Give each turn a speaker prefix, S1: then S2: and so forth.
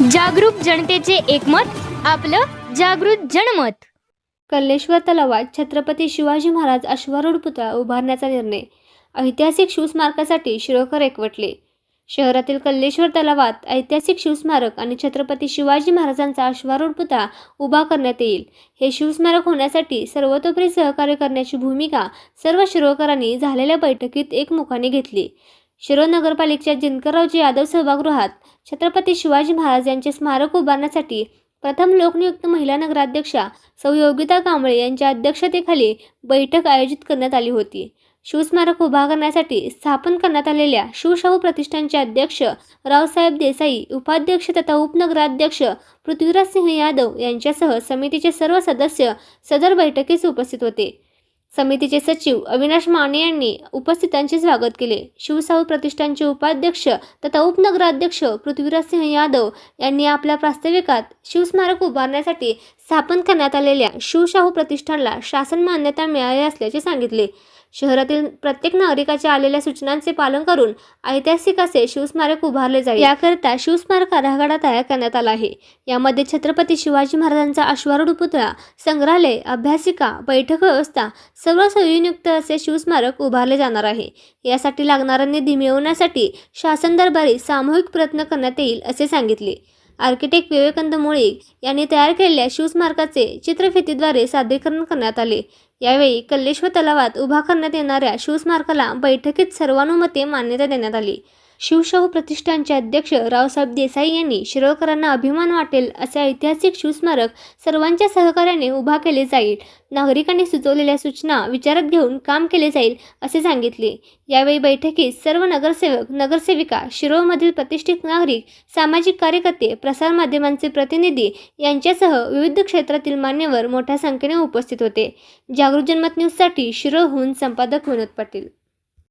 S1: जागरूक जनतेचे एकमत, आपलं जागृत जनमत।
S2: कल्लेश्वर तलावात छत्रपती शिवाजी महाराज अश्वारूढ पुतळा उभारण्याचा निर्णय। ऐतिहासिक शिवस्मारकासाठी शिरोळकर एकवटले। शहरातील कल्लेश्वर तलावात ऐतिहासिक शिवस्मारक आणि छत्रपती शिवाजी महाराजांचा अश्वारूढ पुतळा उभा करण्यात येईल। हे शिवस्मारक होण्यासाठी सर्वतोपरी सहकार्य करण्याची भूमिका सर्व शिरोळकरांनी झालेल्या बैठकीत एकमुखाने घेतली। शिरोळ नगरपालिकेच्या दिनकररावजी यादव सभागृहात छत्रपती शिवाजी महाराज यांचे स्मारक उभारण्यासाठी प्रथम लोकनियुक्त महिला नगराध्यक्षा सौ योगिता कांबळे यांच्या अध्यक्षतेखाली बैठक आयोजित करण्यात आली होती। शिवस्मारक उभा करण्यासाठी स्थापन करण्यात आलेल्या शिवशाहू प्रतिष्ठानचे अध्यक्ष रावसाहेब देसाई, उपाध्यक्ष तथा उपनगराध्यक्ष पृथ्वीराज सिंह यादव यांच्यासह समितीचे सर्व सदस्य सदर बैठकीस उपस्थित होते। समितीचे सचिव अविनाश माने यांनी उपस्थितांचे स्वागत केले। शिवशाहू प्रतिष्ठानचे उपाध्यक्ष तथा उपनगराध्यक्ष पृथ्वीराज सिंह यादव यांनी आपल्या प्रास्ताविकात शिवस्मारक उभारण्यासाठी स्थापन करण्यात आलेल्या शिवशाहू प्रतिष्ठानला शासन मान्यता मिळाली असल्याचे सांगितले। शहरातील प्रत्येक नागरिकाच्या आलेल्या सूचनांचे पालन करून ऐतिहासिक असे शिवस्मारक उभारले जाईल, याकरिता शिवस्मारक आराखडा तयार करण्यात आला आहे। यामध्ये छत्रपती शिवाजी महाराजांचा अश्वारूढ पुतळा, संग्रहालय, अभ्यासिका, बैठक व्यवस्था सर्व सोयीयुक्त असे शिवस्मारक उभारले जाणार आहे। यासाठी लागणारा निधी मिळवण्यासाठी शासन दरबारी सामूहिक प्रयत्न करण्यात येईल असे सांगितले। आर्किटेक्ट विवेकानंद मुळीक यांनी तयार केलेल्या शिवस्मारकाचे चित्रफितीद्वारे सादरीकरण करण्यात आले। यावेळी कल्लेश्वर तलावात उभा करण्यात येणाऱ्या शिवस्मारकाला बैठकीत सर्वानुमते मान्यता देण्यात आली। शिवशाहू प्रतिष्ठानचे अध्यक्ष रावसाहेब देसाई यांनी शिरोळकरांना अभिमान वाटेल असे ऐतिहासिक शिवस्मारक सर्वांच्या सहकार्याने उभा केले जाईल। नागरिकांनी सुचवलेल्या सूचना विचारात घेऊन काम केले जाईल असे सांगितले। यावेळी बैठकीत सर्व नगरसेवक, नगरसेविका, शिरोळमधील प्रतिष्ठित नागरिक, सामाजिक कार्यकर्ते, प्रसारमाध्यमांचे प्रतिनिधी यांच्यासह विविध क्षेत्रातील मान्यवर मोठ्या संख्येने उपस्थित होते। जागृत जनमत न्यूजसाठी शिरोळहून संपादक विनोद पाटील।